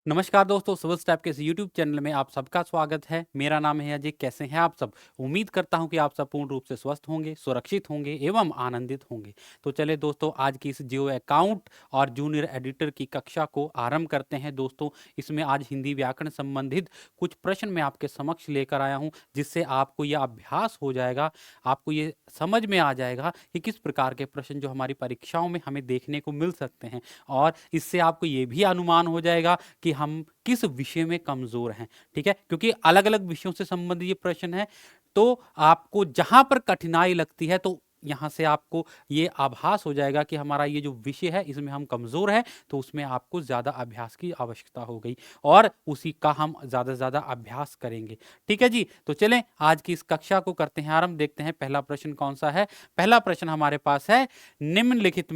नमस्कार दोस्तों, civil step के इस यूट्यूब चैनल में आप सबका स्वागत है। मेरा नाम है अजय। कैसे हैं आप सब? उम्मीद करता हूं कि आप सब पूर्ण रूप से स्वस्थ होंगे, सुरक्षित होंगे एवं आनंदित होंगे। तो चले दोस्तों, आज की इस जियो अकाउंट और जूनियर एडिटर की कक्षा को आरंभ करते हैं। दोस्तों, इसमें आज हिंदी व्याकरण संबंधित कुछ प्रश्न मैं आपके समक्ष लेकर आया हूँ, जिससे आपको यह अभ्यास हो जाएगा, आपको ये समझ में आ जाएगा कि किस प्रकार के प्रश्न जो हमारी परीक्षाओं में हमें देखने को मिल सकते हैं। और इससे आपको ये भी अनुमान हो जाएगा कि हम किस विषय में कमजोर हैं। ठीक है, क्योंकि अलग अलग विषयों से संबंधित ये प्रश्न है, तो आपको जहां पर कठिनाई लगती है तो यहां से आपको ये आभास हो जाएगा कि हमारा ये जो विषय है इसमें हम कमजोर हैं, तो उसमें आपको ज्यादा अभ्यास की आवश्यकता हो गई और उसी का हम ज्यादा से ज्यादा अभ्यास करेंगे। ठीक है जी, तो चलें आज की इस कक्षा को करते हैं आरंभ। देखते हैं पहला प्रश्न कौन सा है। पहला प्रश्न हमारे पास है, निम्नलिखित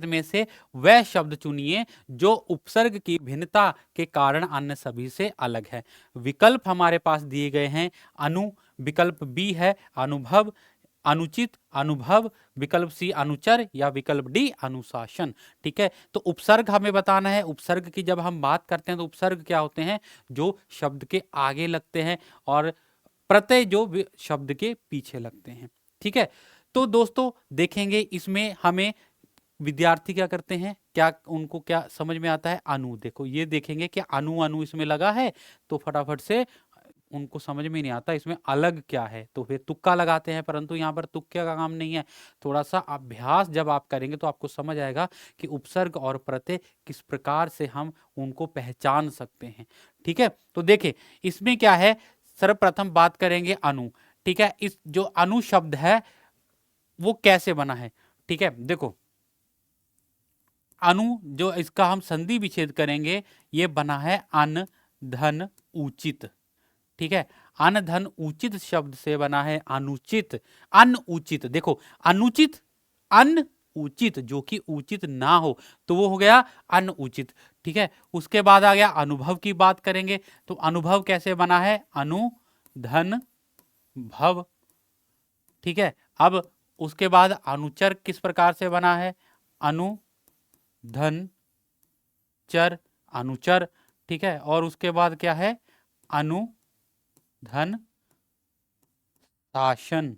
में से वह शब्द चुनिए जो उपसर्ग की भिन्नता के कारण अन्य सभी से अलग है। विकल्प हमारे पास दिए गए हैं। अनु, विकल्प बी है अनुभव, अनुचित, अनुभव, विकल्प सी अनुचर या विकल्प डी अनुशासन। ठीक है, तो उपसर्ग हमें बताना है। उपसर्ग की जब हम बात करते हैं तो उपसर्ग क्या होते हैं? जो शब्द के आगे लगते हैं और प्रत्यय जो शब्द के पीछे लगते हैं। ठीक है, तो दोस्तों देखेंगे इसमें हमें विद्यार्थी क्या करते हैं, क्या उनको क्या समझ में आता है? अनु। देखो ये देखेंगे कि अनु अनु इसमें लगा है, तो फटाफट से उनको समझ में नहीं आता इसमें अलग क्या है, तो फिर तुक्का लगाते हैं। परंतु यहाँ पर तुक्के का काम नहीं है। थोड़ा सा अभ्यास जब आप करेंगे तो आपको समझ आएगा कि उपसर्ग और प्रत्यय किस प्रकार से हम उनको पहचान सकते हैं। ठीक है, तो देखें इसमें क्या है। सर्वप्रथम बात करेंगे अनु। ठीक है, इस जो अनु शब्द है वो कैसे बना है? ठीक है, देखो अनु जो इसका हम संधि विच्छेद करेंगे, ये बना है अन धन उचित। ठीक है, अन धन उचित शब्द से बना है अनुचित। अनुचित, देखो अनुचित, अन उचित जो कि उचित ना हो, तो वो हो गया अनुचित। ठीक है, उसके बाद आ गया अनुभव की बात करेंगे, तो अनुभव कैसे बना है? अनु धन भव। ठीक है, अब उसके बाद अनुचर किस प्रकार से बना है? अनु धन चर, अनुचर। ठीक है, और उसके बाद क्या है? अनु धन शासन।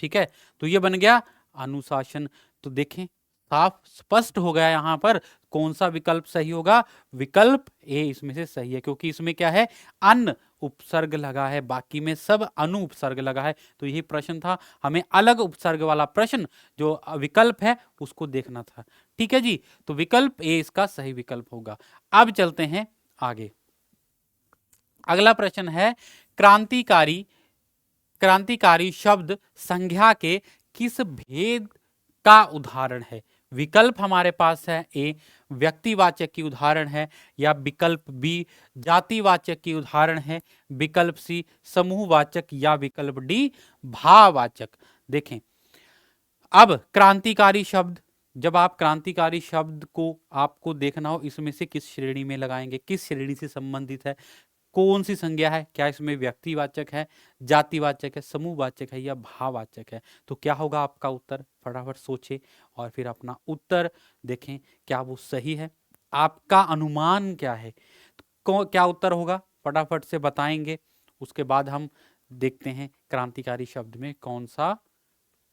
ठीक है, तो ये बन गया अनुशासन। तो देखें साफ स्पष्ट हो गया यहां पर कौन सा विकल्प सही होगा। विकल्प ए इसमें से सही है, क्योंकि इसमें क्या है? अन उपसर्ग लगा है, बाकी में सब अनु उपसर्ग लगा है। तो यही प्रश्न था, हमें अलग उपसर्ग वाला प्रश्न जो विकल्प है उसको देखना था। ठीक है जी, तो विकल्प ए इसका सही विकल्प होगा। अब चलते हैं आगे। अगला प्रश्न है, क्रांतिकारी क्रांतिकारी शब्द संज्ञा के किस भेद का उदाहरण है? विकल्प हमारे पास है। ए व्यक्तिवाचक की उदाहरण है, या विकल्प बी जातिवाचक की उदाहरण है, विकल्प सी समूहवाचक, या विकल्प डी भाववाचक। देखें अब क्रांतिकारी शब्द, जब आप क्रांतिकारी शब्द को आपको देखना हो इसमें से किस श्रेणी में लगाएंगे, किस श्रेणी से संबंधित है, कौन सी संज्ञा है, क्या इसमें व्यक्तिवाचक है, जातिवाचक है, समूहवाचक है या भाववाचक है? तो क्या होगा आपका उत्तर? फटाफट सोचे और फिर अपना उत्तर देखें क्या वो सही है। आपका अनुमान क्या है? क्या उत्तर होगा फटाफट से बताएंगे। उसके बाद हम देखते हैं क्रांतिकारी शब्द में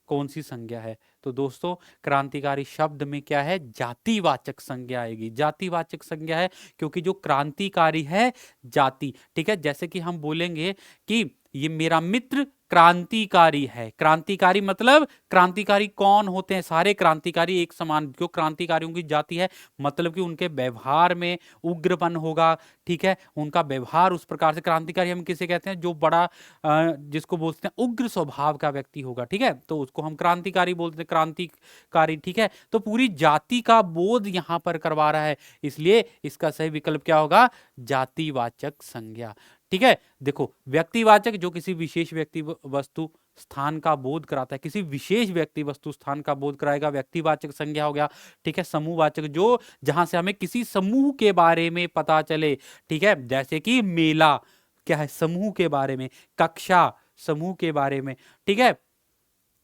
कौन सी संज्ञा है। तो दोस्तों क्रांतिकारी शब्द में क्या है? जातिवाचक संज्ञा आएगी। जातिवाचक संज्ञा है क्योंकि जो क्रांतिकारी है जाति। ठीक है, जैसे कि हम बोलेंगे कि ये मेरा मित्र क्रांतिकारी है। क्रांतिकारी मतलब क्रांतिकारी कौन होते हैं? सारे क्रांतिकारी एक समान। जो क्रांतिकारियों की जाति है मतलब कि उनके व्यवहार में उग्रपन होगा। ठीक है, उनका व्यवहार उस प्रकार से। क्रांतिकारी हम किसे कहते हैं? जो बड़ा जिसको बोलते हैं उग्र स्वभाव का व्यक्ति होगा। ठीक है, तो उसको हम क्रांतिकारी बोलते हैं, क्रांतिकारी। ठीक है, तो पूरी जाति का बोध यहां पर करवा रहा है, इसलिए इसका सही विकल्प क्या होगा? जातिवाचक संज्ञा। ठीक है, देखो व्यक्तिवाचक जो किसी विशेष व्यक्ति वस्तु स्थान का बोध कराता है, किसी विशेष व्यक्ति वस्तु स्थान का बोध कराएगा, व्यक्तिवाचक संज्ञा हो गया। ठीक है, समूहवाचक जो जहां से हमें किसी समूह के बारे में पता चले। ठीक है, जैसे कि मेला क्या है? समूह के बारे में। कक्षा समूह के बारे में। ठीक है,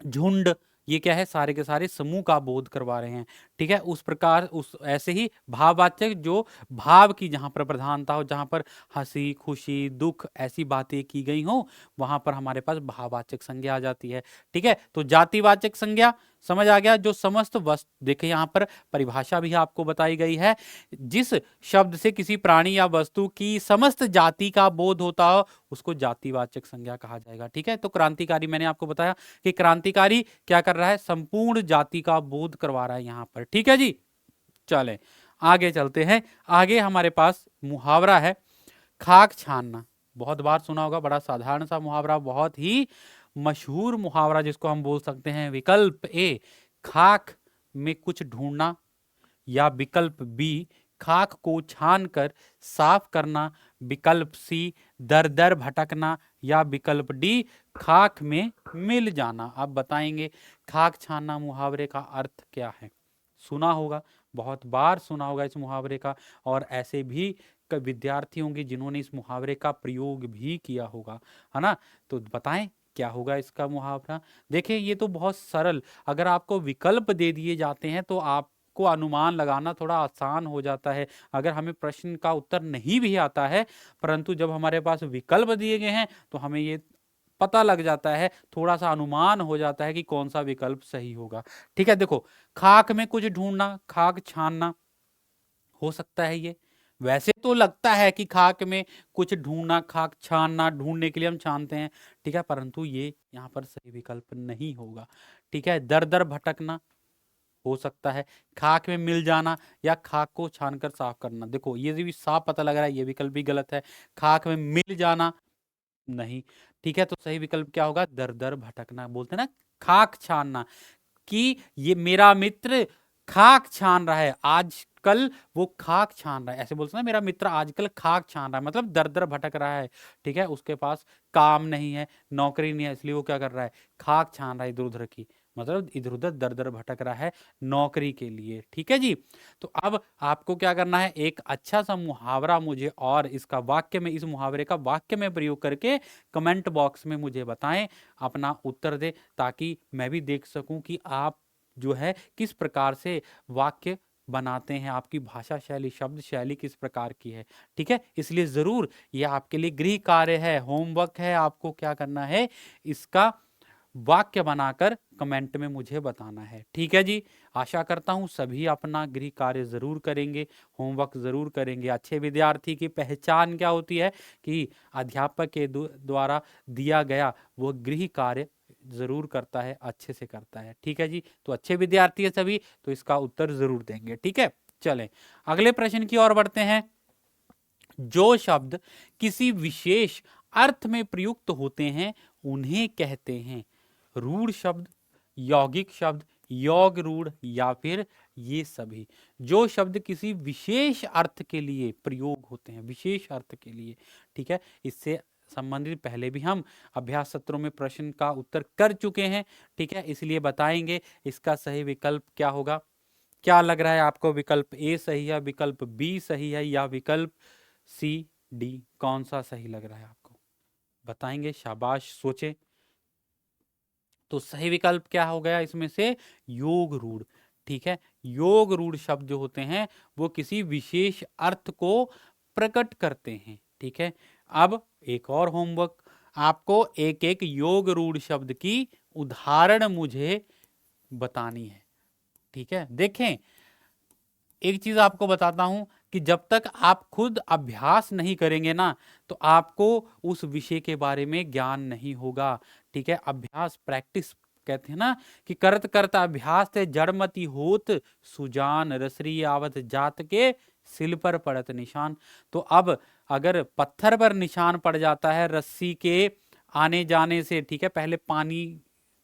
झुंड ये क्या है, सारे के सारे समूह का बोध करवा रहे हैं। ठीक है, उस प्रकार उस ऐसे ही भाववाचक, जो भाव की जहां पर प्रधानता हो, जहां पर हंसी खुशी दुख ऐसी बातें की गई हो, वहां पर हमारे पास भाववाचक संज्ञा आ जाती है। ठीक है, तो जातिवाचक संज्ञा समझ आ गया, जो समस्त वस्तु, देखिए यहां पर परिभाषा भी आपको बताई गई है, जिस शब्द से किसी प्राणी या वस्तु की समस्त जाति का बोध होता हो उसको जातिवाचक संज्ञा कहा जाएगा। ठीक है, तो क्रांतिकारी, मैंने आपको बताया कि क्रांतिकारी क्या कर रहा है, संपूर्ण जाति का बोध करवा रहा है यहां पर। ठीक है जी, चलें आगे चलते हैं। आगे हमारे पास मुहावरा है खाक छानना। बहुत बार सुना होगा, बड़ा साधारण सा मुहावरा, बहुत ही मशहूर मुहावरा, जिसको हम बोल सकते हैं विकल्प ए खाक में कुछ ढूंढना, या विकल्प बी खाक को छानकर साफ करना, विकल्प सी दर दर भटकना, या विकल्प डी खाक में मिल जाना। आप बताएंगे खाक छानना मुहावरे का अर्थ क्या है? सुना होगा, बहुत बार सुना होगा इस मुहावरे का, और ऐसे भी विद्यार्थी होंगे जिन्होंने इस मुहावरे का प्रयोग भी किया होगा, है ना? तो बताएं क्या होगा इसका मुहावरा। देखिए ये तो बहुत सरल, अगर आपको विकल्प दे दिए जाते हैं तो आप को अनुमान लगाना थोड़ा आसान हो जाता है। अगर हमें प्रश्न का उत्तर नहीं भी आता है, परंतु जब हमारे पास विकल्प दिए गए हैं तो हमें ये पता लग जाता है, थोड़ा सा अनुमान हो जाता है कि कौन सा विकल्प सही होगा। ठीक है, देखो खाक में कुछ ढूंढना, खाक छानना हो सकता है ये। वैसे तो लगता है कि खाक में कुछ ढूंढना, खाक छानना, ढूंढने के लिए हम छानते हैं। ठीक है, परंतु ये यहाँ पर सही विकल्प नहीं होगा। ठीक है, दर दर भटकना हो सकता है, खाक में मिल जाना या खाक को छानकर साफ करना। देखो ये भी साफ पता लग रहा है, ये विकल्प भी गलत है। खाक में मिल जाना नहीं। ठीक है, तो सही विकल्प क्या होगा, दर दर भटकना। बोलते हैं ना खाक छानना, कि ये मेरा मित्र खाक छान रहा है आजकल, वो खाक छान रहा है, ऐसे बोलते हैं ना, मेरा मित्र आजकल खाक छान रहा है, मतलब दर दर भटक रहा है। ठीक है, उसके पास काम नहीं है, नौकरी नहीं है, इसलिए वो क्या कर रहा है, खाक छान रहा है इधर उधर की, मतलब इधर उधर दर दर भटक रहा है नौकरी के लिए। ठीक है जी, तो अब आपको क्या करना है, एक अच्छा सा मुहावरा मुझे, और इसका वाक्य में, इस मुहावरे का वाक्य में प्रयोग करके कमेंट बॉक्स में मुझे बताएं, अपना उत्तर दे, ताकि मैं भी देख सकूं कि आप जो है किस प्रकार से वाक्य बनाते हैं, आपकी भाषा शैली, शब्द शैली किस प्रकार की है। ठीक है, इसलिए जरूर ये आपके लिए गृह कार्य है, होमवर्क है, आपको क्या करना है, इसका वाक्य बनाकर कमेंट में मुझे बताना है। ठीक है जी, आशा करता हूं सभी अपना गृह कार्य जरूर करेंगे, होमवर्क जरूर करेंगे। अच्छे विद्यार्थी की पहचान क्या होती है, कि अध्यापक के द्वारा दिया गया वो गृह कार्य जरूर करता है, अच्छे से करता है। ठीक है जी, तो अच्छे विद्यार्थी है सभी, तो इसका उत्तर जरूर देंगे। ठीक है, चलें अगले प्रश्न की ओर बढ़ते हैं। जो शब्द किसी विशेष अर्थ में प्रयुक्त होते हैं उन्हें कहते हैं रूढ़ शब्द, यौगिक शब्द, योग रूढ़, या फिर ये सभी। जो शब्द किसी विशेष अर्थ के लिए प्रयोग होते हैं, विशेष अर्थ के लिए। ठीक है, इससे संबंधित पहले भी हम अभ्यास सत्रों में प्रश्न का उत्तर कर चुके हैं। ठीक है, इसलिए बताएंगे इसका सही विकल्प क्या होगा। क्या लग रहा है आपको, विकल्प ए सही है, विकल्प बी सही है, या विकल्प सी डी, कौन सा सही लग रहा है आपको? बताएंगे, शाबाश, सोचे। तो सही विकल्प क्या हो गया इसमें से, योग रूढ़। ठीक है, योग रूढ़ शब्द जो होते हैं वो किसी विशेष अर्थ को प्रकट करते हैं। ठीक है, अब एक और होमवर्क, आपको एक एक योग रूढ़ शब्द की उदाहरण मुझे बतानी है। ठीक है, देखें एक चीज आपको बताता हूं, कि जब तक आप खुद अभ्यास नहीं करेंगे ना, तो आपको उस विषय के बारे में ज्ञान नहीं होगा। ठीक है, अभ्यास, प्रैक्टिस कहते हैं ना, कि करत करत अभ्यास ते जड़मति होत, सुजान रसरी आवत जात के सिल पर पड़त निशान। तो अब अगर पत्थर पर निशान पड़ जाता है रस्सी के आने जाने से, ठीक है, पहले पानी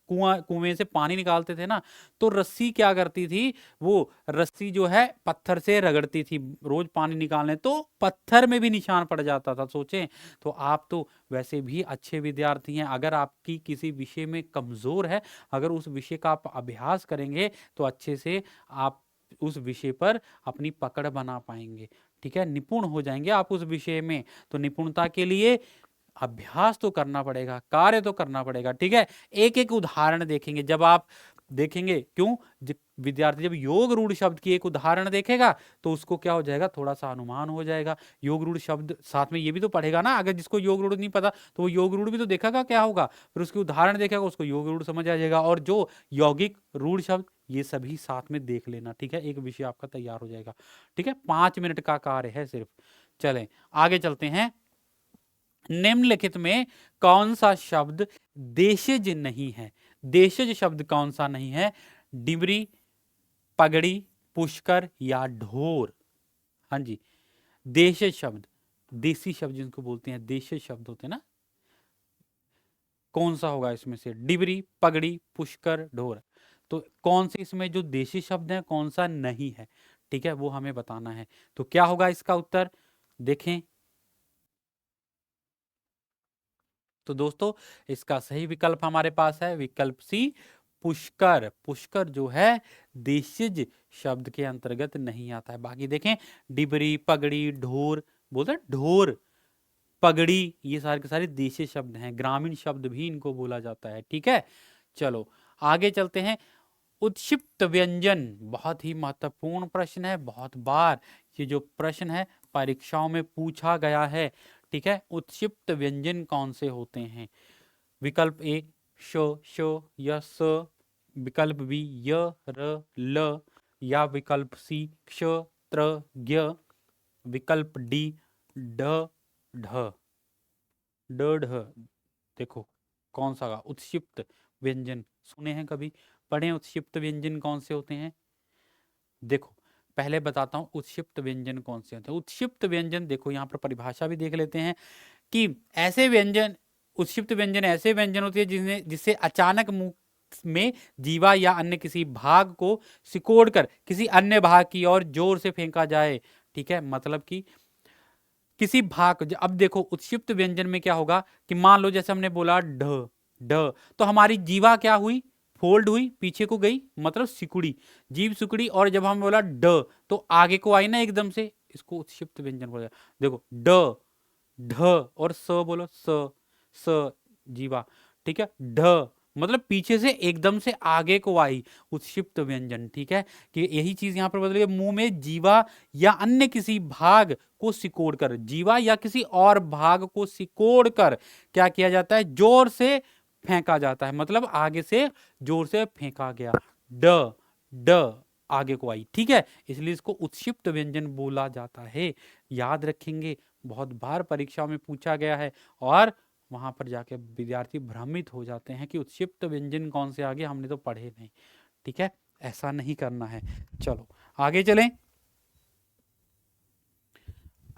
कुएं से पानी निकालते थे ना, तो रस्सी क्या करती थी, वो रस्सी जो है पत्थर से रगड़ती थी रोज पानी निकालने, तो पत्थर में भी निशान पड़ जाता था। सोचें, तो आप तो वैसे भी अच्छे विद्यार्थी हैं, अगर आपकी किसी विषय में कमजोर है, अगर उस विषय का आप अभ्यास करेंगे तो अच्छे से आप उस विषय पर अपनी पकड़ बना पाएंगे। ठीक है, निपुण हो जाएंगे आप उस विषय में। तो निपुणता के लिए अभ्यास तो करना पड़ेगा, कार्य तो करना पड़ेगा। ठीक है, एक एक उदाहरण देखेंगे। जब आप देखेंगे क्यों, विद्यार्थी जब योग रूढ़ शब्द की एक उदाहरण देखेगा तो उसको क्या हो जाएगा, थोड़ा सा अनुमान हो जाएगा। योग रूढ़ शब्द साथ में ये भी तो पढ़ेगा ना, अगर जिसको योग रूढ़ नहीं पता तो वो योग रूढ़ भी तो देखेगा क्या होगा, फिर उसकी उदाहरण देखेगा, उसको योग रूढ़ समझ आ जाएगा। और जो यौगिक रूढ़ शब्द, ये सभी साथ में देख लेना, ठीक है, एक विषय आपका तैयार हो जाएगा। ठीक है, 5 मिनट का कार्य है सिर्फ। चलें आगे चलते हैं। निम्नलिखित में कौन सा शब्द देशज नहीं है? देशज शब्द कौन सा नहीं है? डिबरी, पगड़ी, पुष्कर या ढोर? हाँ जी, देशज शब्द, देसी शब्द जिनको बोलते हैं, देशज शब्द होते हैं ना, कौन सा होगा इसमें से? डिबरी, पगड़ी, पुष्कर, ढोर। तो कौन से इसमें जो देशी शब्द है कौन सा नहीं है, ठीक है, वो हमें बताना है। तो क्या होगा इसका उत्तर, देखें। तो दोस्तों इसका सही विकल्प हमारे पास है विकल्प सी, पुष्कर। पुष्कर जो है देशज शब्द के अंतर्गत नहीं आता है। बाकी देखें, डिबरी, पगड़ी, ढोर, बोलते हैं ढोर, पगड़ी, ये सारे के सारे देशी शब्द हैं, ग्रामीण शब्द भी इनको बोला जाता है। ठीक है, चलो आगे चलते हैं। उत्क्षिप्त व्यंजन बहुत ही महत्वपूर्ण प्रश्न है, बहुत बार ये जो प्रश्न है परीक्षाओं में पूछा गया है। ठीक है, उत्क्षिप्त व्यंजन कौन से होते हैं? विकल्प ए श या स, विकल्प बी य र ल, या विकल्प सी क्ष त्र ज्ञ, विकल्प डी ढ ढ ढ। देखो कौन सा उत्क्षिप्त व्यंजन सुने हैं कभी, पढ़े उत्क्षिप्त व्यंजन कौन से होते हैं? देखो पहले बताता हूं उत्क्षिप्त व्यंजन कौन से होते हैं। उत्क्षिप्त व्यंजन देखो यहाँ पर परिभाषा भी देख लेते हैं कि ऐसे व्यंजन, उत्क्षिप्त व्यंजन ऐसे व्यंजन होते हैं जिससे अचानक मुंह में जीवा या अन्य किसी भाग को सिकोड़ कर किसी अन्य भाग की ओर जोर से फेंका जाए। ठीक है, मतलब कि किसी भाग, अब देखो उत्क्षिप्त व्यंजन में क्या होगा कि मान लो जैसे हमने बोला ढ ढ, तो हमारी जीवा क्या हुई, फोल्ड हुई, पीछे को गई, मतलब सिकुड़ी, जीभ सिकुड़ी, और जब हम बोला ड तो आगे को आई ना एकदम से, इसको उत्क्षिप्त व्यंजन बोला। देखो ड ढ और स बोलो, स स जीवा, ठीक है, ढ मतलब पीछे से एकदम से आगे को आई, उत्क्षिप्त व्यंजन। ठीक है, कि यही चीज यहां पर बदल गई, मुंह में जीवा या अन्य किसी भाग को सिकोड़ कर, जीवा या किसी और भाग को सिकोड़ कर क्या किया जाता है, जोर से फेंका जाता है, मतलब आगे से जोर से फेंका गया, ड ड आगे को आई। ठीक है, इसलिए इसको उत्क्षिप्त व्यंजन बोला जाता है। याद रखेंगे, बहुत बार परीक्षा में पूछा गया है और वहां पर जाके विद्यार्थी भ्रमित हो जाते हैं कि उत्क्षिप्त व्यंजन कौन से आगे, हमने तो पढ़े नहीं। ठीक है, ऐसा नहीं करना है। चलो आगे चलें।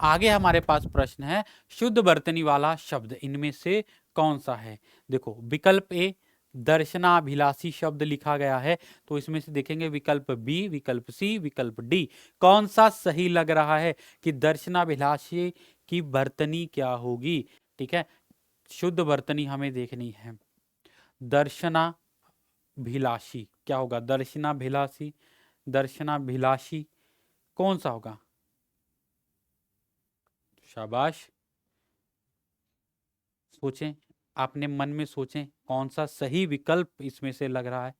आगे हमारे पास प्रश्न है, शुद्ध वर्तनी वाला शब्द इनमें से कौन सा है? देखो विकल्प ए दर्शनाभिलाषी शब्द लिखा गया है, तो इसमें से देखेंगे विकल्प बी, विकल्प सी, विकल्प डी, कौन सा सही लग रहा है कि दर्शनाभिलाषी की वर्तनी क्या होगी? ठीक है, शुद्ध वर्तनी हमें देखनी है। दर्शनाभिलाषी क्या होगा? दर्शनाभिलाषी, दर्शनाभिलाषी कौन सा होगा? शाबाश, सोचें, आपने मन में सोचें कौन सा सही विकल्प इसमें से लग रहा है,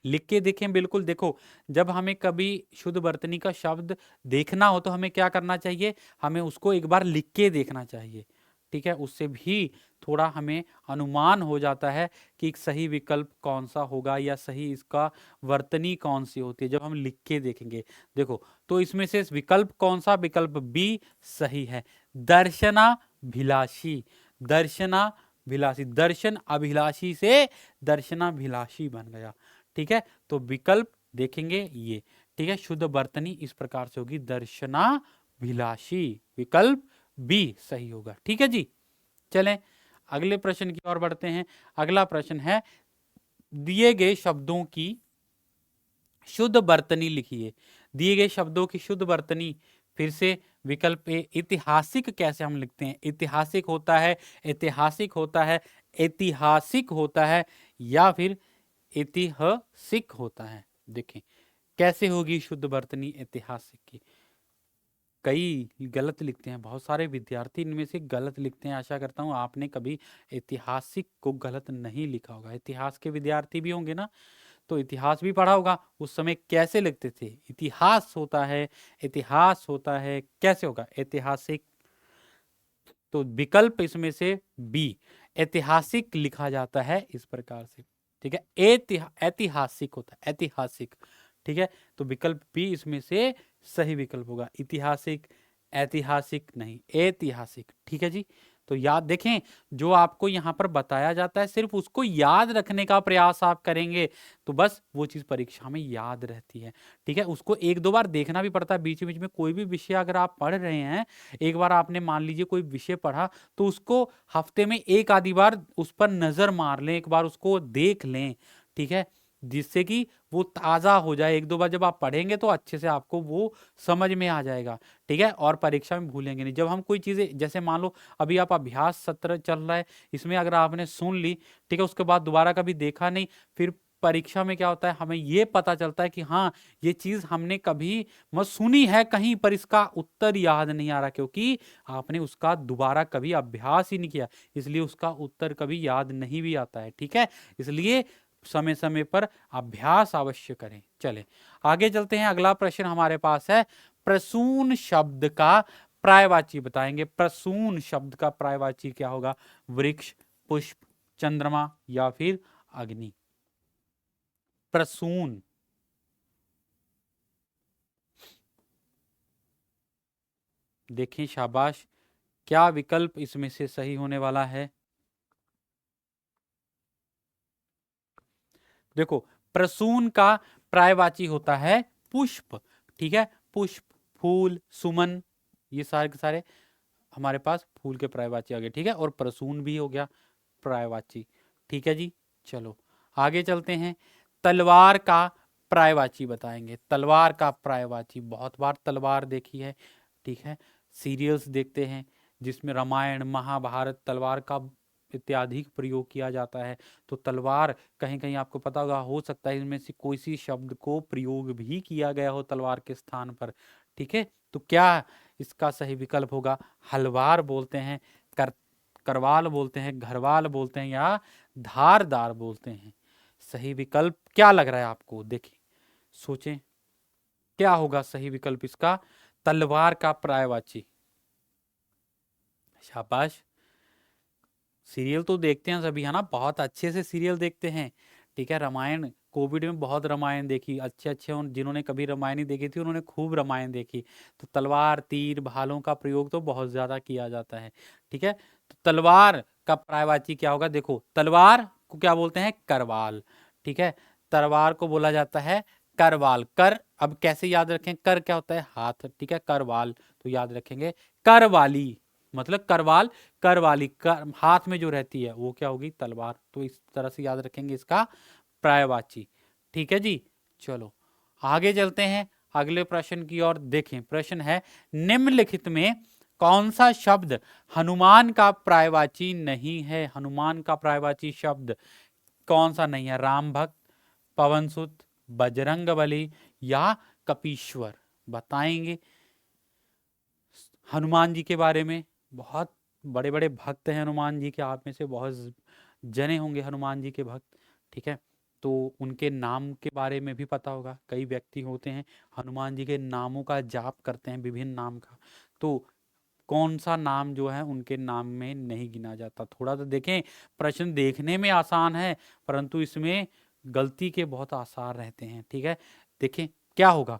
लिख के देखें। बिल्कुल देखो, जब हमें कभी शुद्ध वर्तनी का शब्द देखना हो तो हमें क्या करना चाहिए, हमें उसको एक बार लिख के देखना चाहिए। ठीक है, उससे भी थोड़ा हमें अनुमान हो जाता है कि एक सही विकल्प कौन सा होगा या सही इसका वर्तनी कौन सी होती है, जब हम लिख के देखेंगे। देखो तो इसमें से विकल्प कौन सा, विकल्प बी सही है, दर्शनाभिलाषी। दर्शनाभिलाषी, दर्शन अभिलाषी से दर्शनाभिलाषी बन गया। ठीक है, तो विकल्प देखेंगे ये। ठीक है, शुद्ध वर्तनी इस प्रकार से होगी, दर्शनाभिलाषी, विकल्प बी सही होगा। ठीक है जी, चलें अगले प्रश्न की ओर बढ़ते हैं। अगला प्रश्न है, दिए गए शब्दों की शुद्ध वर्तनी लिखिए। दिए गए शब्दों की शुद्ध वर्तनी, फिर से विकल्प ए ऐतिहासिक कैसे हम लिखते हैं, ऐतिहासिक होता है, ऐतिहासिक होता है, ऐतिहासिक होता है, या फिर ऐतिहासिक होता है। देखें कैसे होगी शुद्ध वर्तनी ऐतिहासिक की। कई गलत लिखते हैं, बहुत सारे विद्यार्थी इनमें से गलत लिखते हैं। आशा करता हूँ आपने कभी ऐतिहासिक को गलत नहीं लिखा होगा। इतिहास के विद्यार्थी भी होंगे ना, तो इतिहास भी पढ़ा होगा। उस समय कैसे लिखते थे? इतिहास होता है, इतिहास होता है, कैसे होगा? ऐतिहासिक। तो विकल्प इसमें से बी, ऐतिहासिक लिखा जाता है इस प्रकार से। ठीक है, ऐतिहासिक होता है, ऐतिहासिक। ठीक है, तो विकल्प बी इसमें से सही विकल्प होगा। ऐतिहासिक, ऐतिहासिक नहीं, ऐतिहासिक। ठीक है जी। तो याद देखें, जो आपको यहाँ पर बताया जाता है सिर्फ उसको याद रखने का प्रयास आप करेंगे तो बस वो चीज परीक्षा में याद रहती है। ठीक है, उसको एक दो बार देखना भी पड़ता है बीच बीच में। कोई भी विषय अगर आप पढ़ रहे हैं, एक बार आपने मान लीजिए कोई विषय पढ़ा, तो उसको हफ्ते में एक आधी बार उस पर नजर मार लें, एक बार उसको देख लें। ठीक है, जिससे कि वो ताजा हो जाए। एक दो बार जब आप पढ़ेंगे तो अच्छे से आपको वो समझ में आ जाएगा। ठीक है, और परीक्षा में भूलेंगे नहीं। जब हम कोई चीजें, जैसे मान लो अभी आप अभ्यास सत्र चल रहा है, इसमें अगर आपने सुन ली, ठीक है, उसके बाद दोबारा कभी देखा नहीं, फिर परीक्षा में क्या होता है, हमें ये पता चलता है कि हाँ, ये चीज हमने कभी मत सुनी है कहीं पर, इसका उत्तर याद नहीं आ रहा, क्योंकि आपने उसका दोबारा कभी अभ्यास ही नहीं किया, इसलिए उसका उत्तर कभी याद नहीं भी आता है। ठीक है, इसलिए समय समय पर अभ्यास अवश्य करें। चले आगे चलते हैं। अगला प्रश्न हमारे पास है, प्रसून शब्द का प्रायवाची बताएंगे। प्रसून शब्द का प्रायवाची क्या होगा? वृक्ष, पुष्प, चंद्रमा या फिर अग्नि। प्रसून। देखें, शाबाश, क्या विकल्प इसमें से सही होने वाला है? देखो, प्रसून का प्रायवाची होता है पुष्प। ठीक है, पुष्प, फूल, सुमन, ये सारे के सारे हमारे पास फूल के प्रायवाची आ गए। ठीक है, और प्रसून भी हो गया प्रायवाची। ठीक है जी। चलो आगे चलते हैं। तलवार का प्रायवाची बताएंगे। तलवार का प्रायवाची, बहुत बार तलवार देखी है। ठीक है, सीरियल्स देखते हैं जिसमें रामायण, महाभारत, तलवार का इत्यादि प्रयोग किया जाता है। तो तलवार कहीं कहीं आपको पता होगा, हो सकता है इनमें से कोई सी शब्द को प्रयोग भी किया गया हो तलवार के स्थान पर। ठीक है, तो क्या इसका सही विकल्प होगा? हलवार बोलते हैं, कर करवाल बोलते हैं, घरवाल बोलते हैं, या धारदार बोलते हैं? सही विकल्प क्या लग रहा है आपको? देखिए, सोचें क्या होगा सही विकल्प इसका? तलवार का प्रायवाची। शाबाश, सीरियल तो देखते हैं सभी, है ना, बहुत अच्छे से सीरियल देखते हैं। ठीक है, रामायण, कोविड में बहुत रामायण देखी, अच्छे अच्छे जिन्होंने कभी रामायण नहीं देखी थी उन्होंने खूब रामायण देखी। तो तलवार, तीर, भालों का प्रयोग तो बहुत ज्यादा किया जाता है। ठीक है, तो तलवार का प्रायवाची क्या होगा? देखो, तलवार को क्या बोलते हैं? करवाल। ठीक है, तलवार को बोला जाता है करवाल। कर, अब कैसे याद रखें? कर क्या होता है? हाथ। ठीक है, करवाल तो याद रखेंगे करवाली, मतलब करवाल, करवाली, हाथ में जो रहती है वो क्या होगी? तलवार। तो इस तरह से याद रखेंगे इसका प्रायवाची। ठीक है जी। चलो आगे चलते हैं अगले प्रश्न की ओर। देखें, प्रश्न है, निम्नलिखित में कौन सा शब्द हनुमान का प्रायवाची नहीं है? हनुमान का प्रायवाची शब्द कौन सा नहीं है? राम भक्त, पवन सुत, बजरंग बली या कपीश्वर? बताएंगे हनुमान जी के बारे में। बहुत बड़े बड़े भक्त हैं हनुमान जी के, आप में से बहुत जने होंगे हनुमान जी के भक्त। ठीक है, तो उनके नाम के बारे में भी पता होगा। कई व्यक्ति होते हैं हनुमान जी के नामों का जाप करते हैं, विभिन्न नाम का। तो कौन सा नाम जो है उनके नाम में नहीं गिना जाता? थोड़ा तो देखें, प्रश्न देखने में आसान है परंतु इसमें गलती के बहुत आसार रहते हैं। ठीक है, देखें क्या होगा।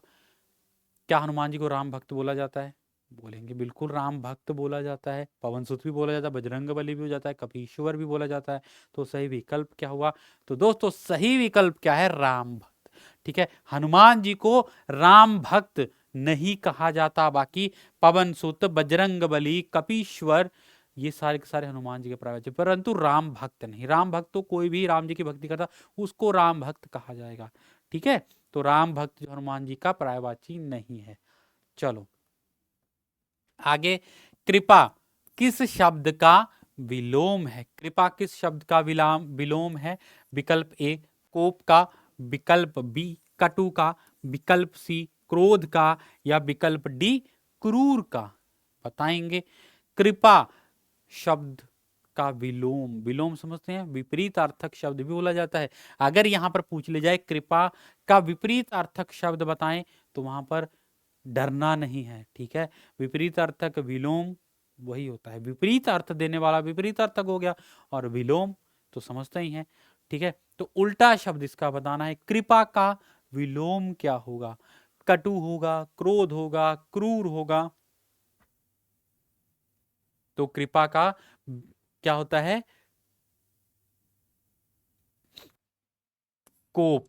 क्या हनुमान जी को राम भक्त बोला जाता है? बोलेंगे बिल्कुल राम भक्त बोला जाता है, पवन सुत भी बोला जाता है, बजरंग बली भी हो जाता है, कपीश्वर भी बोला जाता है। तो सही विकल्प क्या हुआ? तो दोस्तों सही विकल्प क्या है? राम भक्त। ठीक है, हनुमान जी को राम भक्त नहीं कहा जाता। बाकी पवन सुत, बजरंग बली, कपीश्वर, ये सारे के सारे हनुमान जी के प्रायवाची, परंतु राम भक्त नहीं। राम भक्त तो कोई भी राम जी की भक्ति करता उसको राम भक्त कहा जाएगा। ठीक है, तो राम भक्त जो हनुमान जी का प्रायवाची नहीं है। चलो आगे, कृपा किस शब्द का विलोम है? कृपा किस शब्द का विलोम है? विकल्प ए कोप का, विकल्प बी कटु का, विकल्प सी क्रोध का, या विकल्प डी क्रूर का बताएंगे। कृपा शब्द का विलोम, विलोम समझते हैं, विपरीत अर्थक शब्द भी बोला जाता है। अगर यहां पर पूछ ले जाए कृपा का विपरीत अर्थक शब्द बताएं तो वहां पर डरना नहीं है, ठीक है। विपरीत अर्थक विलोम वही होता है, विपरीत अर्थ देने वाला विपरीत अर्थक हो गया, और विलोम तो समझते ही हैं, ठीक है। तो उल्टा शब्द इसका बताना है, कृपा का विलोम क्या होगा? कटु होगा, क्रोध होगा, क्रूर होगा। तो कृपा का क्या होता है? कोप,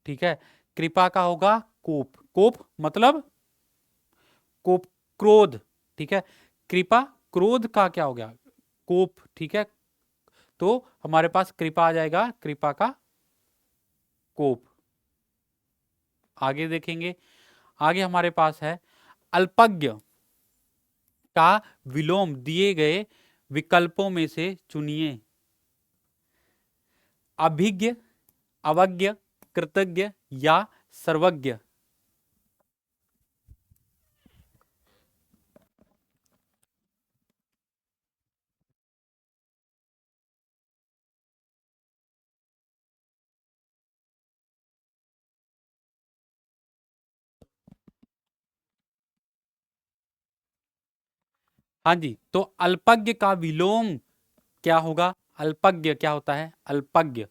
ठीक है। कृपा का होगा कोप, कोप मतलब कोप, क्रोध, ठीक है। कृपा क्रोध का क्या हो गया? कोप, ठीक है। तो हमारे पास कृपा आ जाएगा, कृपा का कोप। आगे देखेंगे, आगे हमारे पास है अल्पज्ञ का विलोम दिए गए विकल्पों में से चुनिए। अभिज्ञ, अवज्ञ, कृतज्ञ या सर्वज्ञ। हाँ जी, तो अल्पज्ञ का विलोम क्या होगा? अल्पज्ञ क्या होता है? अल्पज्ञ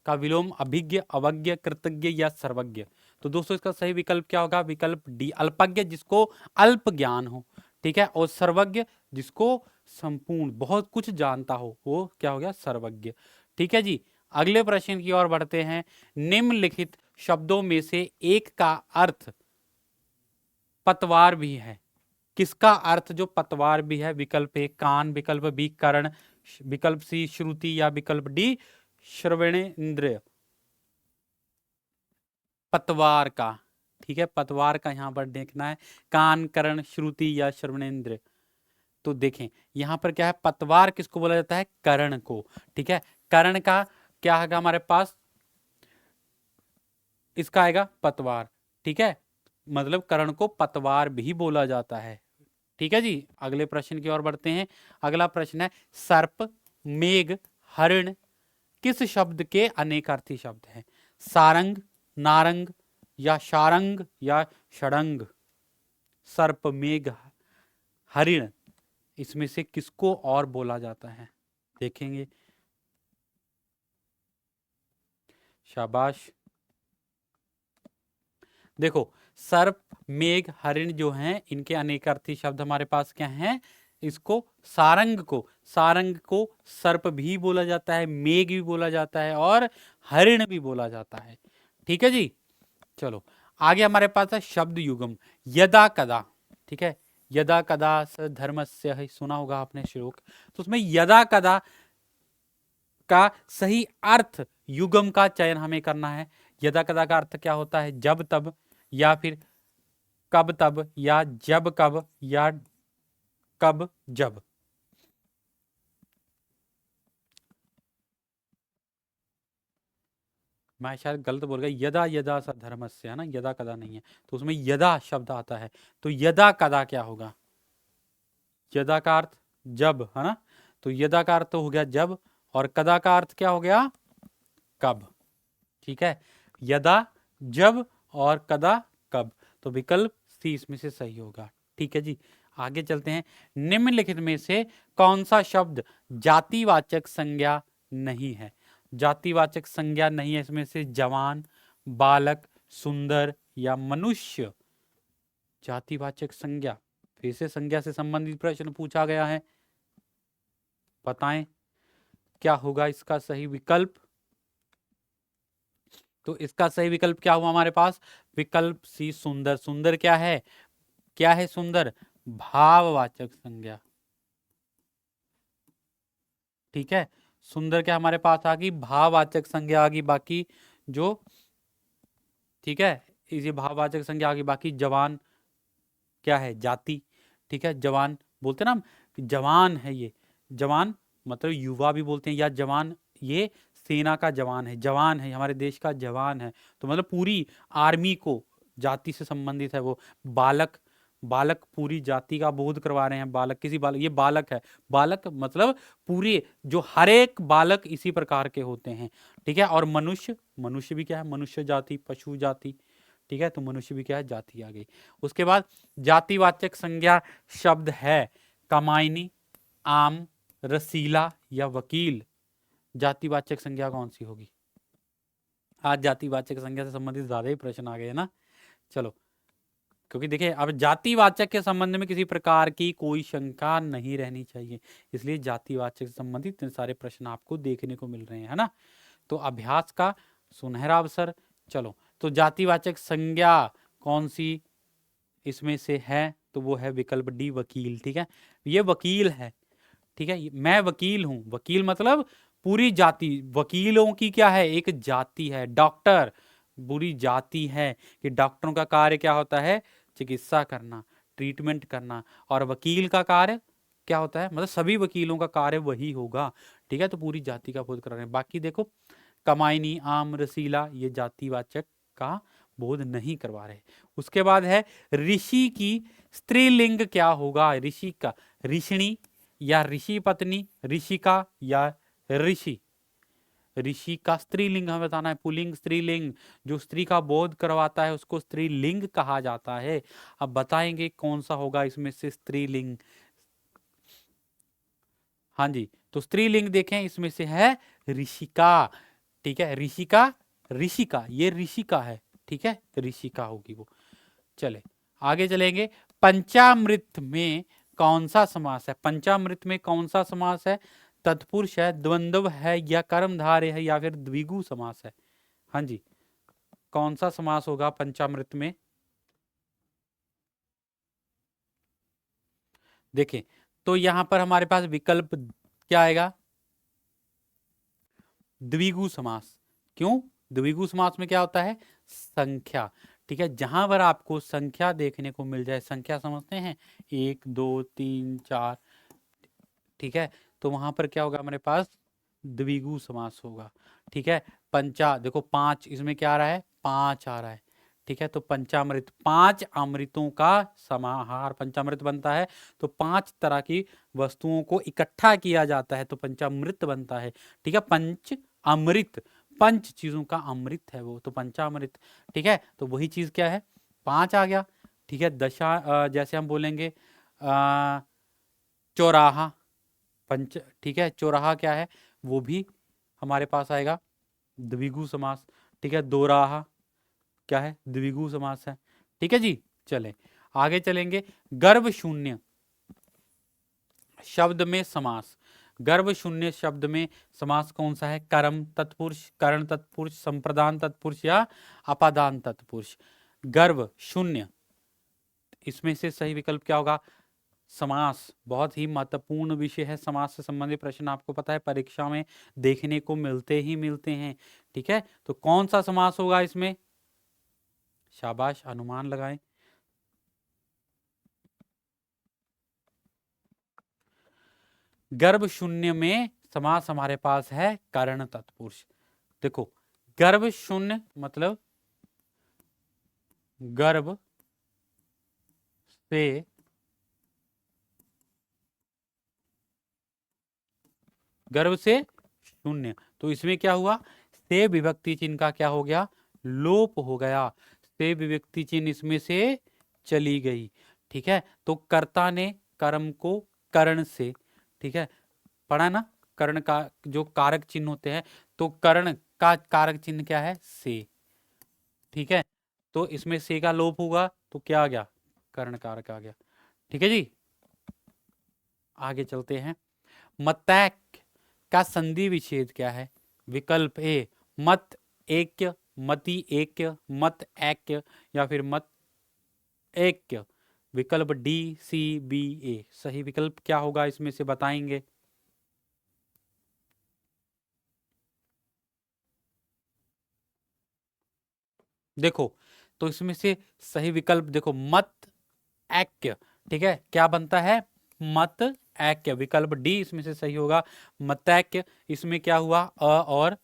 का विलोम अभिज्ञ, अवज्ञ, कृतज्ञ या सर्वज्ञ। तो दोस्तों इसका सही विकल्प क्या होगा? विकल्प डी, अल्पज्ञ जिसको अल्प ज्ञान हो, ठीक है, और सर्वज्ञ जिसको संपूर्ण बहुत कुछ जानता हो, वो क्या हो गया? सर्वज्ञ, ठीक है जी। अगले प्रश्न की ओर बढ़ते हैं। निम्नलिखित शब्दों में से एक का अर्थ पतवार भी है। किसका अर्थ जो पतवार भी है? विकल्प ए कान, विकल्प बी कर्ण, विकल्प सी श्रुति या विकल्प डी श्रवणेन्द्रिय। पतवार का, ठीक है, पतवार का यहां पर देखना है, कान, कर्ण, श्रुति या श्रवणेन्द्रिय। तो देखें यहां पर क्या है, पतवार किसको बोला जाता है? कर्ण को, ठीक है। कर्ण का क्या है हमारे पास? इसका आएगा पतवार, ठीक है, मतलब कर्ण को पतवार भी बोला जाता है, ठीक है जी। अगले प्रश्न की ओर बढ़ते हैं। अगला प्रश्न है सर्प, मेघ, हरिण किस शब्द के अनेकार्थी शब्द हैं? सारंग, नारंग या शारंग या षडंग। सर्प, मेघ, हरिण इसमें से किसको और बोला जाता है? देखेंगे, शाबाश। देखो सर्प, मेघ, हरिण जो हैं इनके अनेकार्थी शब्द हमारे पास क्या हैं? इसको सारंग को सर्प भी बोला जाता है, मेघ भी बोला जाता है और हरिण भी बोला जाता है, ठीक है जी। चलो आगे हमारे पास है शब्द युगम, यदा कदा, ठीक है। यदा कदा स धर्मस्य है, सुना होगा आपने श्लोक। तो उसमें यदा कदा का सही अर्थ युगम का चयन हमें करना है। यदा कदा का अर्थ क्या होता है? जब तब, या फिर कब तब, या जब कब, या कब जब। मैं शायद गलत बोल गया, यदा यदा सा धर्मस्य है ना, यदा कदा नहीं है, तो उसमें यदा शब्द आता है। तो यदा कदा क्या होगा? यदा का अर्थ जब, है ना, तो यदा का अर्थ तो हो गया जब, और कदा का अर्थ क्या हो गया? कब, ठीक है। यदा जब और कदा कब, तो विकल्प सी इसमें से सही होगा, ठीक है जी। आगे चलते हैं। निम्नलिखित में से कौन सा शब्द जातिवाचक संज्ञा नहीं है? जातिवाचक संज्ञा नहीं है इसमें से जवान, बालक, सुंदर या मनुष्य। जातिवाचक संज्ञा, फिर से संज्ञा से संबंधित प्रश्न पूछा गया है, बताएं क्या होगा इसका सही विकल्प? तो इसका सही विकल्प क्या हुआ हमारे पास? विकल्प सी सुंदर। सुंदर क्या है? क्या है सुंदर? भाववाचक संज्ञा, ठीक है। सुंदर क्या हमारे पास आ गई? भाववाचक संज्ञा आ गई। बाकी जो, ठीक है, इसी भाववाचक संज्ञा आ गई। बाकी जवान क्या है? जाति, ठीक है। जवान बोलते ना हम, जवान है ये, जवान मतलब युवा भी बोलते हैं, या जवान ये सेना का जवान है, जवान है हमारे देश का जवान है, तो मतलब पूरी आर्मी को जाति से संबंधित है वो। बालक बालक पूरी जाति का बोध करवा रहे हैं। बालक किसी बालक, ये बालक है, बालक मतलब पूरे, जो हर एक बालक इसी प्रकार के होते हैं, ठीक है। और मनुष्य, मनुष्य भी क्या है, मनुष्य जाति, पशु जाति, ठीक है। तो मनुष्य भी क्या है, जाति आ गई। उसके बाद जातिवाचक संज्ञा शब्द है कमायनी, आम, रसीला या वकील। जातिवाचक संज्ञा कौन सी होगी? आज जातिवाचक संज्ञा से संबंधित ज्यादा ही प्रश्न आ गए ना। चलो, क्योंकि देखिए अब जातिवाचक के संबंध में किसी प्रकार की कोई शंका नहीं रहनी चाहिए, इसलिए जातिवाचक से संबंधित इतने सारे प्रश्न आपको देखने को मिल रहे हैं, है ना। तो अभ्यास का सुनहरा अवसर। चलो, तो जातिवाचक संज्ञा कौन सी इसमें से है? तो वो है विकल्प डी, वकील, ठीक है। ये वकील है, ठीक है। मैं वकील हूं, वकील मतलब पूरी जाति, वकीलों की क्या है, एक जाति है। डॉक्टर पूरी जाति है, कि डॉक्टरों का कार्य क्या होता है, चिकित्सा करना, ट्रीटमेंट करना। और वकील का कार्य क्या होता है, मतलब सभी वकीलों का कार्य वही होगा, ठीक है। तो पूरी जाति का बोध कर रहे हैं। बाकी देखो, कमायनी, आम, रसीला, ये जातिवाचक का बोध नहीं करवा रहे। उसके बाद है ऋषि की स्त्रीलिंग क्या होगा? ऋषि का ऋषिणी या ऋषि पत्नी, ऋषिका या ऋषि। ऋषि का स्त्रीलिंग हमें बताना है, पुल्लिंग स्त्रीलिंग। जो स्त्री का बोध करवाता है उसको स्त्रीलिंग कहा जाता है। अब बताएंगे कौन सा होगा इसमें से स्त्रीलिंग। हाँ जी, तो स्त्रीलिंग देखें, इसमें से है ऋषिका, ठीक है। ऋषिका, ऋषिका, ये ऋषिका है, ठीक है, ऋषिका होगी वो। चले आगे चलेंगे। पंचामृत में कौन सा समास है? पंचामृत में कौन सा समास है? तत्पुरुष है, द्वंद्व है या कर्मधारय है या फिर द्विगु समास है? हाँ जी, कौन सा समास होगा पंचामृत में? देखें, तो यहां पर हमारे पास विकल्प क्या आएगा? द्विगु समास। क्यों? द्विगु समास में क्या होता है? संख्या, ठीक है। जहां पर आपको संख्या देखने को मिल जाए, संख्या समझते हैं, 1 2 3 4, ठीक है, तो वहां पर क्या होगा हमारे पास? द्विगु समास होगा, ठीक है। पंचा, देखो 5, इसमें क्या आ रहा है? 5 आ रहा है, ठीक है। तो पंचामृत, 5 अमृतों का समाहार पंचामृत बनता है। तो 5 तरह की वस्तुओं को इकट्ठा किया जाता है तो पंचामृत बनता है, ठीक है। पंच अमृत, पंच चीजों का अमृत है वो, तो पंचामृत, ठीक है। तो वही चीज क्या है? 5 आ गया, ठीक है। दशा, जैसे हम बोलेंगे चौराहा, पंच, ठीक है। चौराहा क्या है? वो भी हमारे पास आएगा द्विगु समास, ठीक है। दोराहा क्या है? द्विगु समास है, ठीक है जी। चले आगे चलेंगे। गर्भ शून्य शब्द में समास, गर्भ शून्य शब्द में समास कौन सा है? कर्म तत्पुरुष, करण तत्पुरुष, संप्रदान तत्पुरुष या अपादान तत्पुरुष। गर्भ शून्य, इसमें से सही विकल्प क्या होगा? समास। बहुत ही महत्वपूर्ण विषय है, समास से संबंधित प्रश्न आपको पता है परीक्षा में देखने को मिलते ही मिलते हैं, ठीक है। तो कौन सा समास होगा इसमें? शाबाश, अनुमान लगाएं। गर्भ शून्य में समास हमारे पास है कर्ण तत्पुरुष। देखो, गर्भ शून्य मतलब गर्भ से, गर्भ से शून्य, तो इसमें क्या हुआ? से विभक्ति चिन्ह का क्या हो गया? लोप हो गया। से विभक्ति चिन्ह इसमें से चली गई, ठीक है। तो कर्ता ने कर्म को कर्ण से, ठीक है, पढ़ा ना, कर्ण का जो कारक चिन्ह होते हैं, तो कर्ण का कारक चिन्ह क्या है? से, ठीक है। तो इसमें से का लोप होगा तो क्या आ गया? कर्ण कारक आ गया, ठीक है जी। आगे चलते हैं। मतैक का संधि विच्छेद क्या है? विकल्प ए मत ऐक्य, मति ऐक्य, मत ऐक्य या फिर मत ऐक्य। विकल्प डी सी बी ए। सही विकल्प क्या होगा इसमें से बताएंगे? देखो, तो इसमें से सही विकल्प देखो, मत ऐक्य, ठीक है। क्या बनता है? मत ऐक्य, विकल्प डी इसमें से सही होगा, मतैक्य। इसमें क्या हुआ? अ और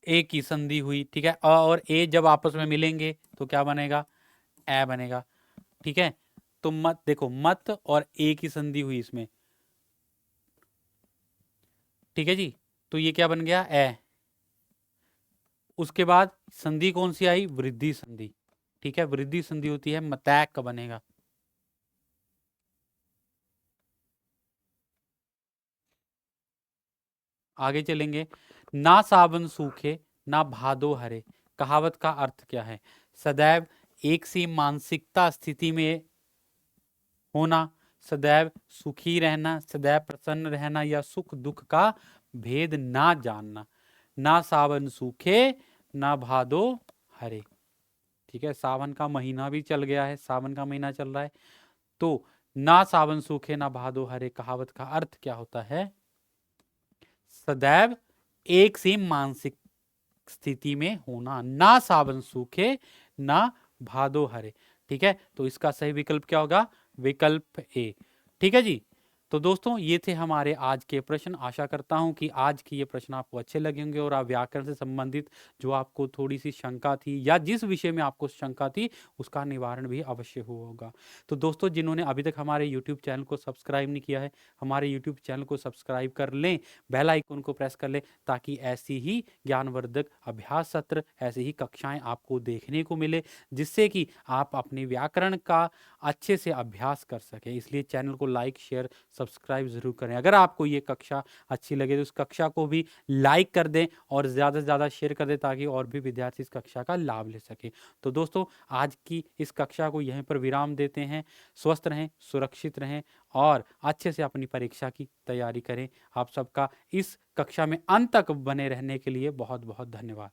ए की संधि हुई, ठीक है। अ और ए जब आपस में मिलेंगे तो क्या बनेगा? ए बनेगा। ठीक है, तो मत देखो, मत और ए की संधि हुई इसमें। ठीक है जी, तो ये क्या बन गया, ए। उसके बाद संधि कौन सी आई, वृद्धि संधि। ठीक है, वृद्धि संधि होती है, मतैक का बनेगा। आगे चलेंगे, ना सावन सूखे ना भादो हरे, कहावत का अर्थ क्या है, सदैव एक सी मानसिकता स्थिति में होना, सदैव सुखी रहना, सदैव प्रसन्न रहना, या सुख दुख का भेद ना जानना। ना सावन सूखे ना भादो हरे। ठीक है, सावन का महीना भी चल गया है, सावन का महीना चल रहा है, तो ना सावन सूखे ना भादो हरे कहावत का अर्थ क्या होता है, सदैव एक सी मानसिक स्थिति में होना, ना सावन सूखे ना भादो हरे। ठीक है, तो इसका सही विकल्प क्या होगा, विकल्प ए। ठीक है जी, तो दोस्तों ये थे हमारे आज के प्रश्न। आशा करता हूं कि आज के ये प्रश्न आपको अच्छे लगे होंगे और आप व्याकरण से संबंधित जो आपको थोड़ी सी शंका थी या जिस विषय में आपको शंका थी उसका निवारण भी अवश्य हुआ होगा। तो दोस्तों जिन्होंने अभी तक हमारे यूट्यूब चैनल को सब्सक्राइब नहीं किया है, हमारे यूट्यूब चैनल को सब्सक्राइब कर लें, बेल आइकन को प्रेस कर लें, ताकि ऐसी ही ज्ञानवर्धक अभ्यास सत्र, ऐसी ही कक्षाएं आपको देखने को मिले, जिससे कि आप अपने व्याकरण का अच्छे से अभ्यास कर सकें। इसलिए चैनल को लाइक शेयर सब्सक्राइब जरूर करें। अगर आपको ये कक्षा अच्छी लगे तो उस कक्षा को भी लाइक कर दें और ज़्यादा से ज़्यादा शेयर कर दें, ताकि और भी विद्यार्थी इस कक्षा का लाभ ले सके। तो दोस्तों आज की इस कक्षा को यहीं पर विराम देते हैं। स्वस्थ रहें, सुरक्षित रहें और अच्छे से अपनी परीक्षा की तैयारी करें। आप सबका इस कक्षा में अंत तक बने रहने के लिए बहुत बहुत धन्यवाद।